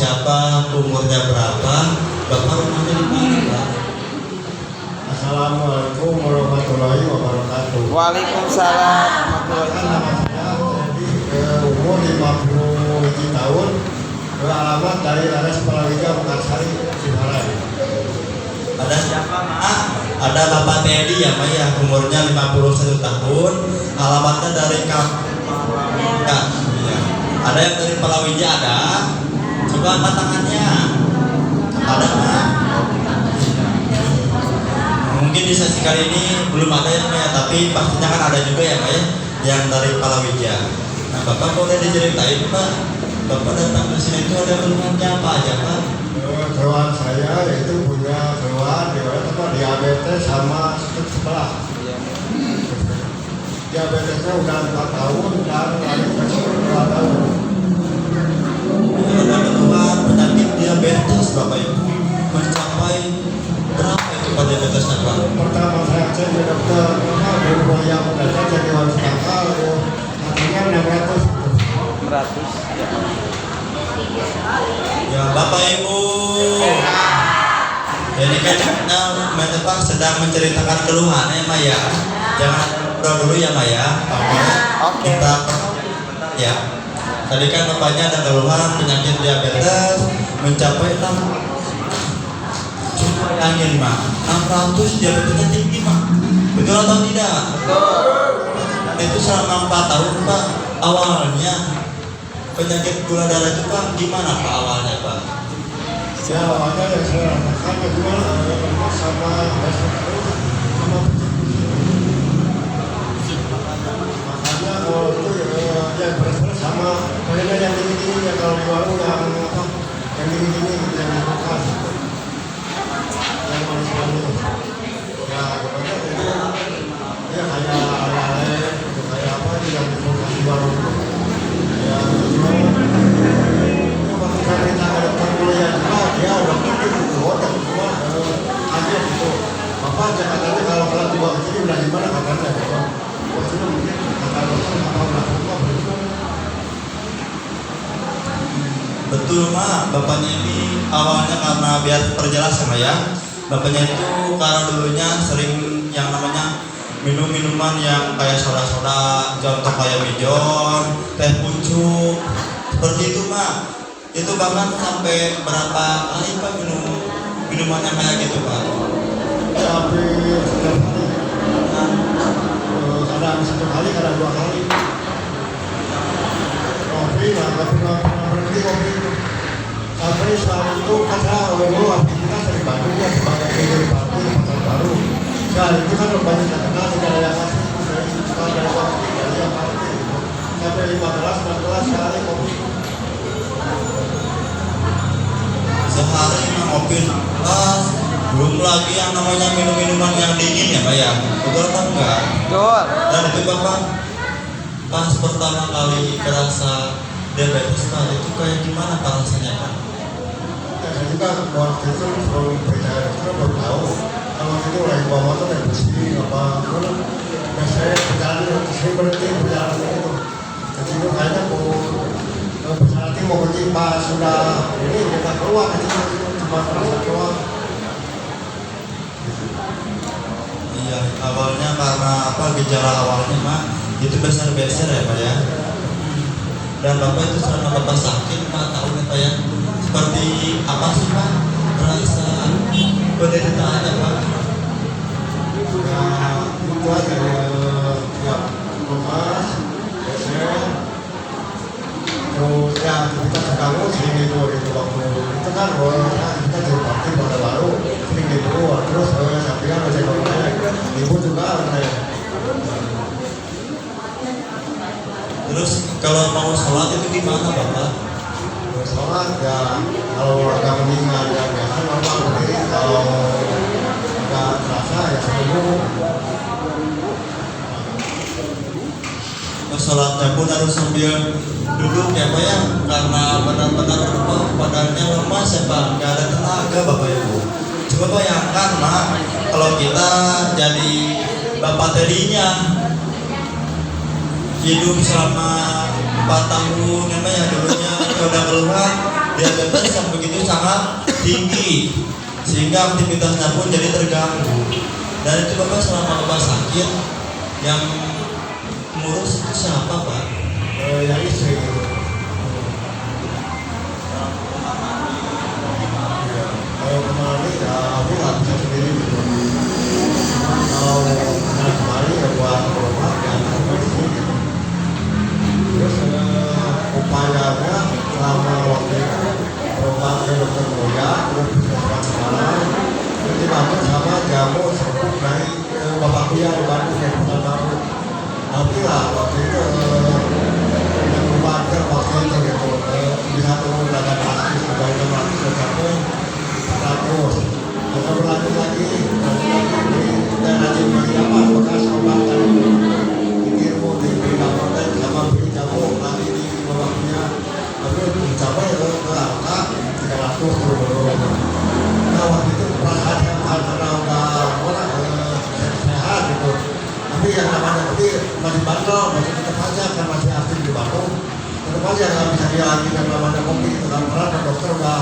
siapa, umurnya berapa, Bapak rumahnya di mana, Pak? Assalamualaikum warahmatullahi wabarakatuh. Waalaikumsalam warahmatullahi Nama wabarakatuh. saya jadi umur 50 tahun, beralamat dari Ares Palawija Mekarsari, Cimarai. Ada siapa, Mak? Ada Bapak Teddy ya, Pak ya, umurnya 51 tahun, alamatnya dari Palawija. Ya. Ada yang dari Palawija ada? Coba angkat tangannya. Ada, Mak? Mungkin di sesi kali ini belum ada ya, Pak ya, tapi pastinya kan ada juga ya, Pak ya, yang dari Palawija. Nah, Bapak boleh diceritain, Pak, Bapak datang ke sini itu ada keluhannya apa aja, Pak? Keluhan saya yaitu punya keluhan diabetes sama stroke sebelah. Diabetesnya udah 4 tahun dan lagi stroke 2 tahun. Ada keluhan penyakit diabetes, Bapak Ibu, mencapai berapa itu Pak diabetesnya, Pak? Pertama saya cek ke dokter, berubah yang mendadak jadi harus nakal, artinya 600. 100. Ya, Bapak Ibu, ini kan Pak sedang menceritakan keluhannya, Pak ya. Jangan ngobrol dulu ya, Pak ya. Oke. Kita ya. Tadi kan Bapaknya ada keluhan penyakit diabetes mencapai 6. Coba bayangin, Pak. 600 diabetesnya tinggi, Pak. Betul atau tidak? Betul. Itu selama 4 tahun, Pak. Awalnya penyakit gula darah itu, Pak, gimana Pak awalnya, Pak? Ya, awalnya yang saya rasakan kedua sama makanya kalau itu ya beres-beres sama makanya yang dingin-dingin ya kalau di warung yang dingin-dingin yang dimakan yang manis-manis ya pokoknya itu ya kayak ale-ale kayak apa yang dimakan di warung ya karena kita ada dokter kuliah juga dia dokter itu hotel semua aja gitu bapak katanya kalau kelas 2 ke sini udah gimana katanya wah sudah mungkin kata dokter apa udah lupa Betul, Mak. Bapaknya ini awalnya karena biar perjelas sama ya, Bapaknya itu karena dulunya sering yang namanya minum-minuman yang kayak soda-soda, contoh kayak mijon, teh pucuk, seperti itu, Mak. Itu bahkan sampai berapa kali Pak minumannya kayak gitu, Pak? ya hampir setiap hari kadang 1 kali kadang 2 kali kopi lah nggak pernah berhenti kopi itu sampai sekali itu karena aktivitas dari Bandung ya sebagai dari Bandung pasar baru ya itu kan banyak terkenal secara yang asli dari suka dari kopi dari yang pasti gitu sampai 15-16 kali kopi Sehari ngopi, belum lagi yang namanya minum-minuman yang dingin ya, Pak ya. Betul apa enggak? Betul. Dan itu Bapak pas pertama kali kerasa diabetes, Pak, itu kayak gimana Pak rasanya, Pak? ya saya juga waktu itu selalu percaya dokter baru tahu kalau itu lagi bawa motor yang bersih apa nah saya berjalan saya berhenti berjalan itu kecil kayaknya mau berjalan mau pergi pas sudah ini kita keluar kecil cuma terasa doang Iya, awalnya karena apa gejala awalnya, Pak, itu besar-besar ya, Pak ya. Dan Bapak itu selama Bapak sakit 4 tahun ya, Pak ya. Seperti apa sih, Pak? Merasa penderitaannya, Pak? ya itu aja ya lemas geser terus ya kita terganggu sering itu waktu itu kan kita jadi party pada baru sering gitu terus saya bilang aja kalau ibu juga ada Terus kalau mau sholat itu gimana, Bapak? sholat ya kalau agak mendingan ya biasa normal berdiri kalau agak terasa ya sebelum Sholatnya pun harus sambil duduk ya, Pak ya, karena benar-benar badannya lemas ya, Pak, nggak ada tenaga, Bapak Ibu. Coba bayangkan, Mak, kalau kita jadi Bapak Teddy-nya hidup selama 4 tahun ya, Pak ya, dulunya udah keluar diabetes yang begitu sangat tinggi sehingga aktivitasnya pun jadi terganggu. Dan itu Bapak selama Bapak sakit yang ngurus itu siapa Pak? Yang istri gitu. Ya, kalau kemarin ya aku nggak bisa sendiri gitu. Kalau kemarin ya buat berobat ya aku istri gitu. Terus upayanya selama waktu itu berobat ke dokter Moya, terus puskesmas malam, terus dibantu sama jamu serbuk dari bapakku yang di Bandung yang bukan baru. Tapi lah waktu itu yang membantu waktu itu gitu bisa turun dari plastik dari 600 ke 100 atau berlanjut lagi dan rajin bagi apa bekas obat tadi dikirmu diberi apotek sama beri jamu lagi di bawahnya tapi mencapai ke angka 300 turun. Nah waktu itu perasaan yang karena udah sehat gitu. Tapi yang namanya tapi masih bandel, masih tetap aja kan masih aktif di Bandung. Tetap aja nggak bisa dia lagi yang namanya kopi itu kan karena dokter udah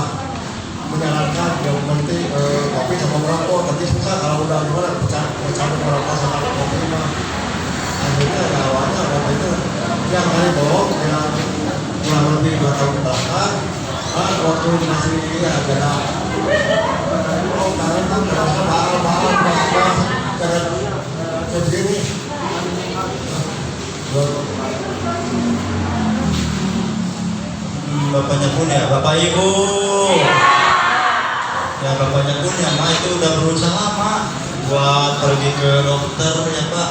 menyarankan yang penting kopi sama merokok. Tapi susah kalau udah gimana pecah merokok sama kopi mah. Akhirnya ya awalnya waktu itu yang kali bohong yang kurang lebih 2 tahun belakang. Waktu masih ada oh kalian kan terasa bahal jangan begini. Bapaknya pun ya, Bapak Ibu. Ya bapaknya pun ya, Mak itu udah berusaha Mak buat pergi ke dokter ya Pak.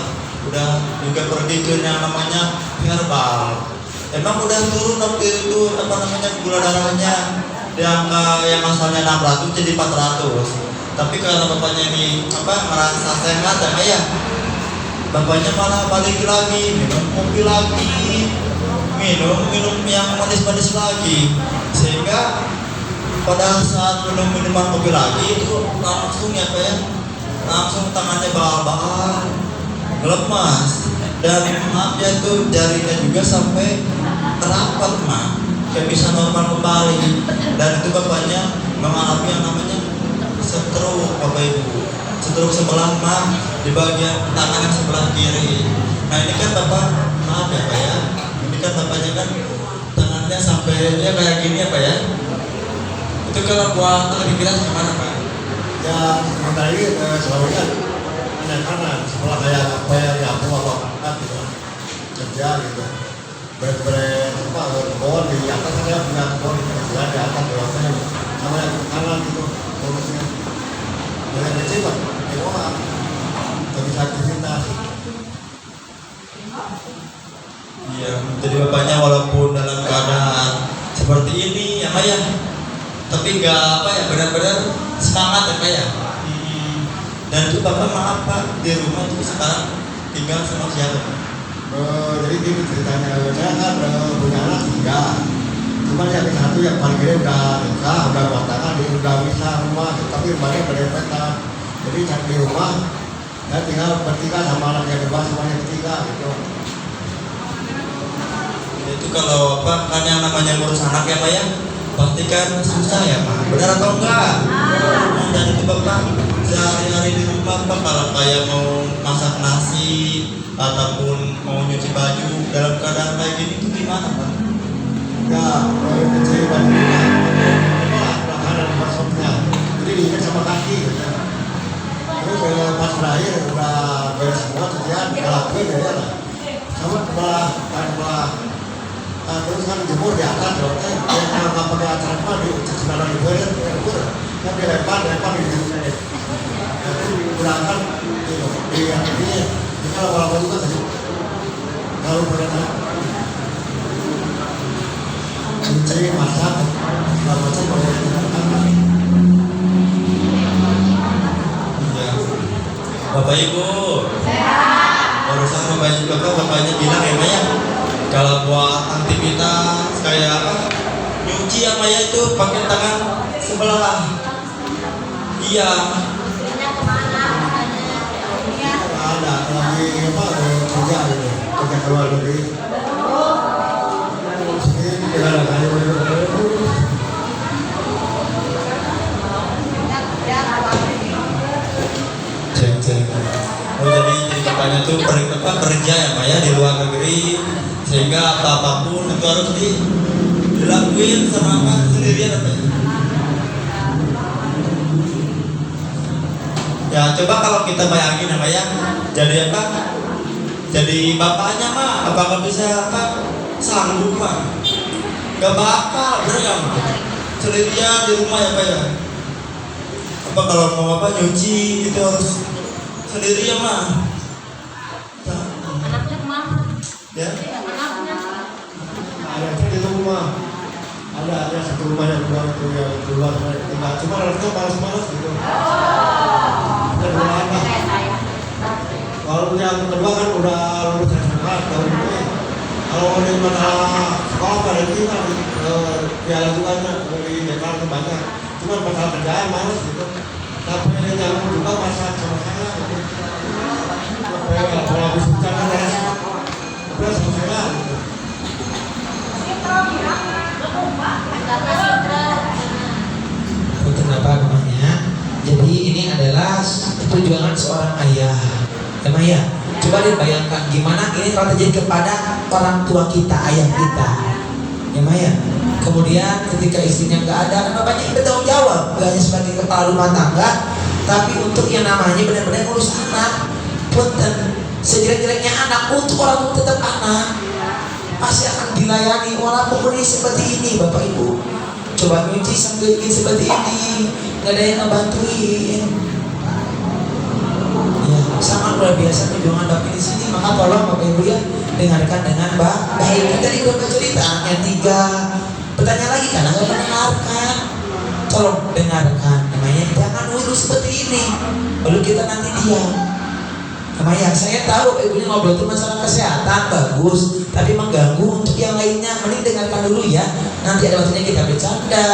Udah juga pergi ke yang namanya herbal. Emang udah turun waktu itu apa namanya gula darahnya di angka yang asalnya 600 jadi 400. Tapi karena bapaknya ini apa merasa sehat ya, bapaknya malah balik lagi minum kopi lagi, minum yang manis-manis lagi, sehingga pada saat minum minuman kopi lagi itu langsung ya Pak ya, langsung tangannya bahal-bahal, lemas, dan maaf ya itu jarinya juga sampai terapat Mak, kayak bisa normal kembali. Dan itu bapaknya mengalami yang namanya stroke Bapak Ibu, stroke sebelah Mak di bagian tangan yang sebelah kiri. Nah ini kan Bapak, maaf ya Pak ya, ini kan bapaknya kan tangannya sampai ya kayak gini ya Pak ya. Itu kalau buat aktivitas gimana Pak? Ya sementara ini selalu kan kanan setelah kayak apa yang aku apa angkat gitu kerja gitu beres apa bawah di atas saya punya bawah di kerja di atas di bawahnya sama yang kanan gitu bonusnya yang kecil Pak di bawah nggak bisa aktivitas. Iya, jadi bapaknya walaupun dalam keadaan seperti ini ya Pak ya, tapi nggak apa ya benar-benar semangat ya Pak ya. Dan itu Bapak maaf Pak, di rumah itu sekarang tinggal sama siapa? Jadi gini ceritanya, saya kan punya anak 3. Cuma yang satu yang paling gede udah nikah, udah rumah tangga, dia udah bisa rumah, tapi rumahnya berdempetan. Jadi di rumah, saya tinggal bertiga sama anak yang kedua, semuanya bertiga gitu. Itu kalau apa kan yang namanya ngurus anak ya Pak ya, pasti kan susah ya Pak, benar atau enggak? Dan itu Bapak sehari-hari di rumah Pak, kalau kayak mau masak nasi ataupun mau nyuci baju dalam keadaan kayak gini itu gimana Pak? Ya, kecil bajunya, makanan masuknya, jadi diikat sama kaki gitu. Terus pas terakhir udah beres semua kerjaan, ngelakuin ya lah. Sama sebelah terus kan jemur di atas dong, yang nggak pakai acara mah di sebelah di bawah kan dilempar di sini. Jadi berangkat di yang ini, ini kalau orang juga tadi kalau berangkat mencari masak, segala macam berangkat. Ya, Bapak Ibu, barusan bapaknya bilang ya Pak ya, kalau buat aktivitas kayak apa, nyuci apa ya itu pakai tangan sebelah. Iya. Ada lagi apa kerja gitu, kerja keluar negeri. Sini tidak ada kayu bapaknya tuh kerja ya Pak ya di luar negeri, sehingga apapun itu harus dilakuin sama Pak sendirian apa ya. Ya coba kalau kita bayangin apa ya, jadi apa? Jadi bapaknya mah apakah bisa apa sanggup Pak? Gak bakal, bener gak Pak? Sendirian di rumah ya Pak ya. Apa kalau mau apa nyuci itu harus sendirian mah. Anaknya kemana? Ya. Anaknya. Ada di rumah. Ada satu rumah yang keluar tinggal. Cuma anaknya malas-malas gitu. Dan dua anak. Kalau yang kedua kan udah lulus SMA tahun ini. Kalau di mana sekolah pada tinggal piala juga di Jakarta banyak. Cuma masalah kerjaan malas gitu. Tapi yang juga masalah sama saya gitu. Kalau habis hujan kan udah sama saya gitu. Kenapa namanya? Jadi ini adalah perjuangan seorang ayah. Ya Maya, coba deh bayangkan gimana ini kalau terjadi kepada orang tua kita, ayah kita. Ya Maya. Kemudian ketika istrinya nggak ada, kan bapaknya yang bertanggung jawab, gak hanya sebagai kepala rumah tangga, tapi untuk yang namanya benar-benar ngurus anak. Punten, sejelek-jeleknya anak untuk orang tua tetap anak, pasti akan dilayani walaupun kondisi seperti ini Bapak Ibu. Coba nyuci sambil bikin seperti ini, nggak ada yang ngebantuin. Ya, sangat luar biasa perjuangan Bapak di sini. Maka tolong Bapak Ibu ya dengarkan dengan baik. Tadi udah cerita yang 3. Bertanya lagi karena nggak mendengarkan. Tolong dengarkan. Namanya jangan urus seperti ini. Lalu kita nanti diam. Namanya saya tahu ibunya ngobrol itu masalah kesehatan bagus, tapi mengganggu untuk yang lainnya. Mending dengarkan dulu ya. Nanti ada waktunya kita bercanda,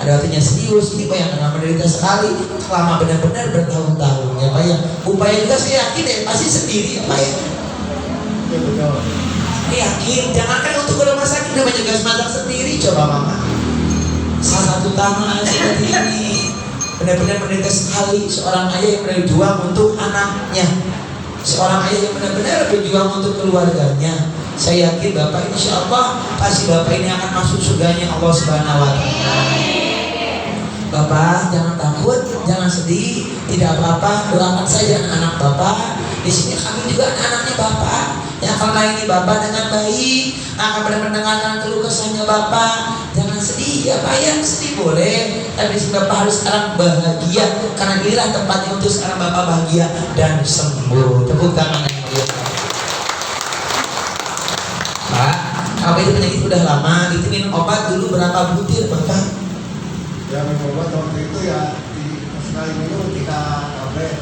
ada waktunya serius. Ini bayangkan menderita sekali selama benar-benar bertahun-tahun ya Pak ya. Upaya juga saya yakin deh pasti sendiri ya Pak ya. Yakin, jangankan untuk ke rumah sakit namanya gas masak sendiri. Coba Mama, salah satu tangan seperti ini benar-benar menderita sekali. Seorang ayah yang berjuang untuk anaknya, seorang ayah yang benar-benar berjuang untuk keluarganya. Saya yakin Bapak insya Allah pasti Bapak ini akan masuk surganya Allah Subhanahu wa Ta'ala. Bapak jangan takut, jangan sedih, tidak apa-apa. Doakan saja anak Bapak. Di sini kami juga anak-anaknya Bapak yang akan melayani Bapak dengan baik, akan benar-benar mendengarkan keluh kesahnya Bapak. Jangan sedih ya Pak ya, sedih boleh, tapi Bapak harus sekarang bahagia karena inilah tempatnya untuk sekarang Bapak bahagia dan sembuh. Tepuk tangan yang mulia. Pak, apa itu penyakit udah lama? Itu minum obat dulu berapa butir Bapak? Ya minum obat waktu itu ya sekali minum 3 tablet.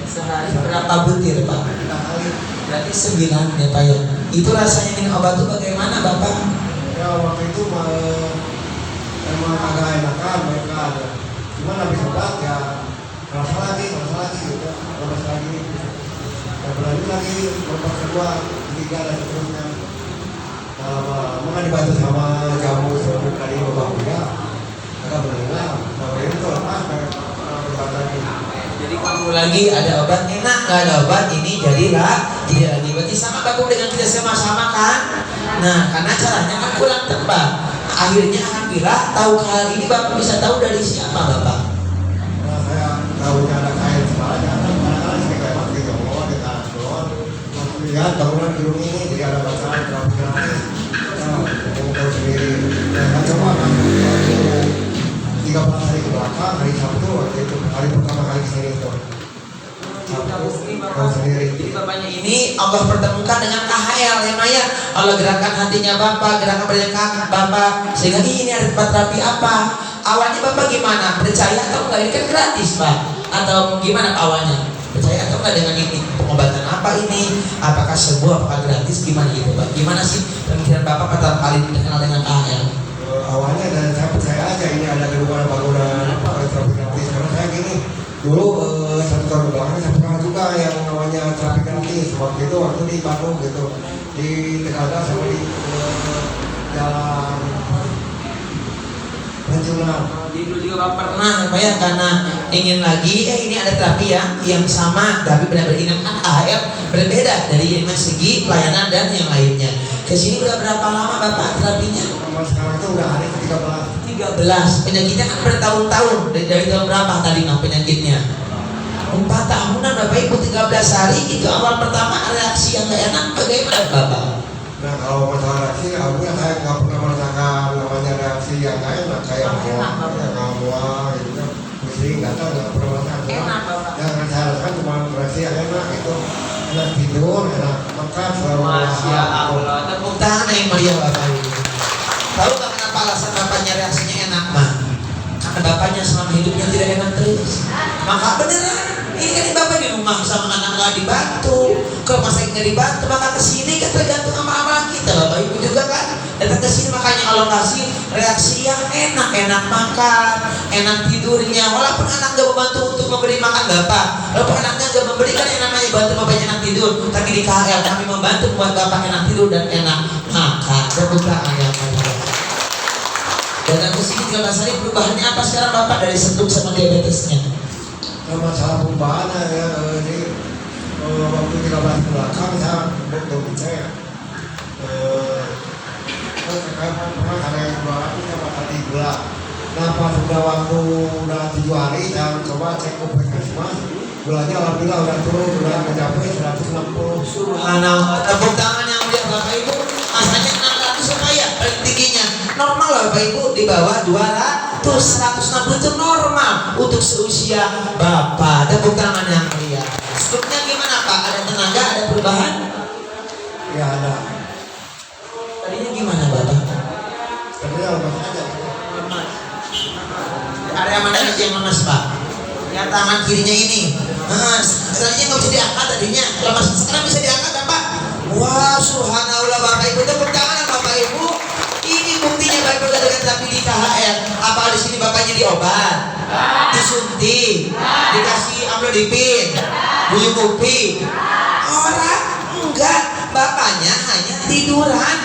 Sehari berapa butir Pak? 3 kali. Berarti 9 ya Pak ya. Itu rasanya minum obat itu bagaimana Bapak? Ya waktu itu emang agak enakan mereka ada. Cuman habis obat ya rasa lagi gitu. Lepas lagi. Ya berlanjut lagi obat kedua, ketiga dan seterusnya. Mungkin dibantu sama jamu sebelum kali obat juga. Agak berenang. Nah itu lepas obat lagi. Jadi kamu lagi ada obat enak, nggak ada obat ini jadi lagi. Berarti sama Bapak dengan kita sama-sama kan? Nah karena caranya kan pulang tebak. Akhirnya alhamdulillah tahu hal ini Bapak bisa tahu dari siapa Bapak? Nah saya tahunya ada kain sebalanya, kadang-kadang saya kayak mati di bawah di tanah bawah. Lihat bangunan gedung ini jadi ada bacaan gratis. Kamu tahu sendiri. Nah coba kan 13 hari ke belakang, hari Sabtu waktu itu hari pertama kali kesini itu. Tahu sendiri. Jadi bapaknya ini Allah pertemukan dengan KHL ya Maya. Allah gerakan hatinya Bapak, gerakan badannya Bapak, sehingga ini ada tempat terapi apa? Awalnya Bapak gimana? Percaya atau enggak? Ini kan gratis Pak. Atau gimana awalnya? Percaya atau enggak dengan ini? Pengobatan apa ini? Apakah sembuh? Apakah gratis? Gimana gitu Pak? Gimana sih pemikiran Bapak pertama kali dikenal dengan KHL? Awalnya dan saya percaya aja ini ada kedua bangunan terapi gratis karena saya gini dulu 1 tahun belakang saya pernah juga yang namanya terapi gratis waktu di Bandung gitu di Tegaga sama di jalan tradisional. Jadi dulu juga Bapak pernah Bapak ya, karena ingin lagi ini ada terapi yang sama tapi benar-benar ingin AHR berbeda dari segi pelayanan dan yang lainnya. Ke sini udah berapa lama Bapak terapinya? Sama sekarang itu udah hari ke-13. 13. Penyakitnya kan bertahun-tahun. Dari tahun berapa tadi penyakitnya? 4 tahunan Bapak Ibu, 13 hari. Itu awal pertama reaksi yang gak enak bagaimana Bapak? Nah kalau masalah reaksi, awalnya saya nggak pernah merasakan namanya reaksi yang nggak enak kayak mual, gitu kan, pusing, gatal nggak pernah merasakan. Yang saya rasakan cuma reaksi yang enak itu, enak tidur, enak makan, selalu Masya Allah. Tepuk tangan yang mulia Bapak Ibu. Tahu nggak kenapa alasan Bapaknya reaksinya enak mah? Karena Bapaknya selama hidupnya tidak enak terus. Maka beneran. Ini kan Bapak di rumah sama anak nggak dibantu. Kalau masa nggak dibantu maka kesini kan tergantung sama amalan kita. Bapak Ibu juga kan datang ke sini, makanya kalau kasih reaksi yang enak makan, enak tidurnya. Walaupun anak nggak membantu untuk memberi makan Bapak, walaupun anaknya nggak memberikan yang namanya bantu Bapaknya enak tidur, tapi di KL kami membantu buat Bapak enak tidur dan enak makan. Tepuk tangan yang mulia. Dan ke sini 13 hari perubahannya apa sekarang Bapak dari stroke sama diabetesnya? masalah perubahannya ya, jadi waktu 13 belakang saya dokter saya pernah ada yang jualan itu sama tadi gula. Nah pas udah waktu udah 7 hari saya coba cek ke puskesmas, gulanya alhamdulillah udah turun, udah mencapai 160. Subhanallah. Tepuk tangan yang mulia Bapak Ibu. Asalnya 600 supaya paling tingginya normal loh Bapak Ibu, di bawah 200. 160 itu normal untuk seusia Bapak. Tepuk tangan yang mulia. Struknya gimana Pak? Ada tenaga, ada perubahan? Ya ada. Tadinya gimana Bapak? Tadinya lemas aja. Lemas. Area mana aja yang lemas Pak? Ya tangan kirinya ini. Tadinya nggak bisa diangkat tadinya. Lemas sekarang bisa diangkat Bapak. Wah, subhanallah Bapak Ibu. Tepuk tangan Bapak Ibu. Ini buktinya Bapak Ibu dengan terapi di KHR. Apa di sini Bapaknya diobat, disuntik, dikasih amlodipin, buyung kopi? Orang enggak, Bapaknya hanya tiduran.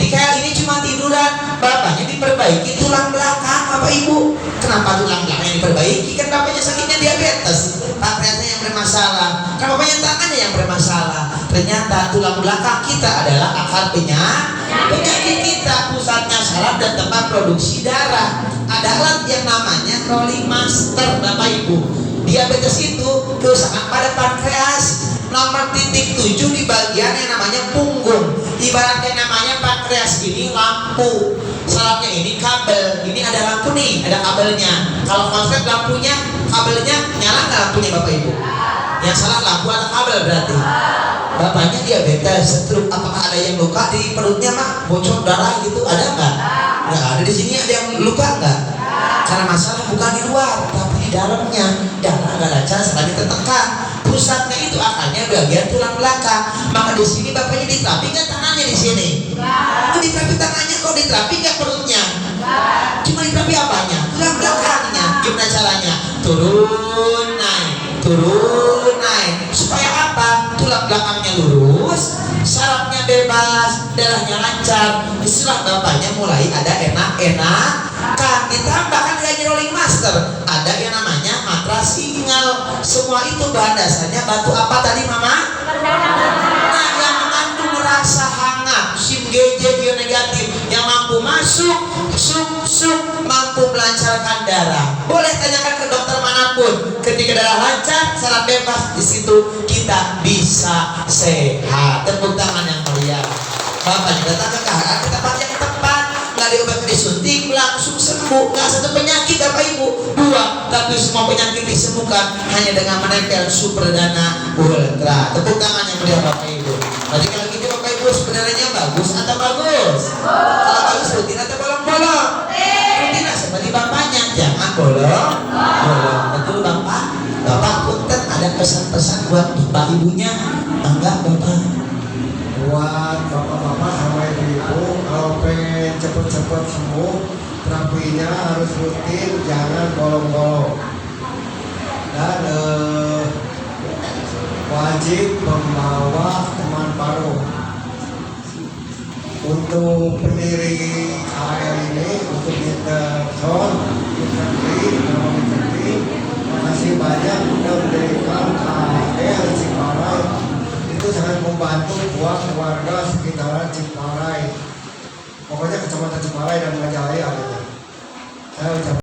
Di KL ini cuma tiduran. Bapaknya diperbaiki tulang belakang Bapak Ibu. Kenapa tulang belakangnya diperbaiki? Kan Bapaknya sakitnya diabetes, pankreasnya yang bermasalah, kan Bapaknya tangannya yang bermasalah. Ternyata tulang belakang kita adalah akar penyakit kita, pusatnya saraf dan tempat produksi darah. Ada alat yang namanya rolling master Bapak Ibu. Diabetes itu kerusakan pada pankreas. Nomor titik 7 di bagian yang namanya punggung. Ibaratnya namanya pankreas ini lampu, sarafnya ini kabel. Ini ada lampu nih, ada kabelnya. Kalau konsep lampunya, kabelnya nyala nggak lampunya Bapak Ibu? Yang salah lampu atau kabel berarti. Bapaknya diabetes, stroke. Apakah ada yang luka di perutnya Mak? Bocor darah gitu ada nggak? Nggak ada. Di sini ada yang luka nggak? Karena masalah bukan di luar, tapi di dalamnya. Darah nggak lancar, sarafnya tertekan. Pusatnya itu akarnya bagian tulang belakang. Maka di sini Bapaknya diterapi nggak tangannya di sini? Diterapi tangannya, kok diterapi nggak perutnya? Cuma diterapi apanya? Tulang belakangnya. Gimana caranya? Turun naik. Supaya apa? Tulang belakangnya lurus, sarafnya bebas, darahnya lancar. Istilah Bapaknya mulai ada enak-enakan. Ditambahkan lagi rolling master, ada yang namanya matras singal. Semua itu bahan dasarnya batu apa tadi Mama? Nah, yang mengandung rasa hangat, sim GJ bionegatif, yang mampu masuk, mampu melancarkan darah. Boleh tanyakan ke dokter manapun, ketika darah lancar, saraf bebas, di situ kita bisa sehat. Tepuk tangan yang mulia. Bapaknya datang ke KHR ke tempat yang tepat, nggak diobat disuntik langsung sembuh. Nggak satu penyakit Bapak Ibu, 2, tapi semua penyakit disembuhkan hanya dengan menempel Superdana Ultra. Tepuk tangan yang mulia Bapak Ibu. Jadi kalau gitu Bapak Ibu sebenarnya bagus atau bagus? Kalau bagus rutin atau bolong-bolong? Rutin lah seperti Bapaknya, jangan bolong. Betul Bapak? Bapak punten ada pesan-pesan buat Bapak Ibunya? Enggak Bapak? Buat bapak-bapak sama ibu-ibu, kalau pengen cepet-cepet sembuh, terapinya harus rutin, jangan bolong-bolong. Dan wajib membawa teman baru. Untuk pendiri KHR ini, untuk Interson, akan membantu buat warga sekitaran Ciparai. Pokoknya Kecamatan Ciparai dan Majaya gitu. Saya ucapkan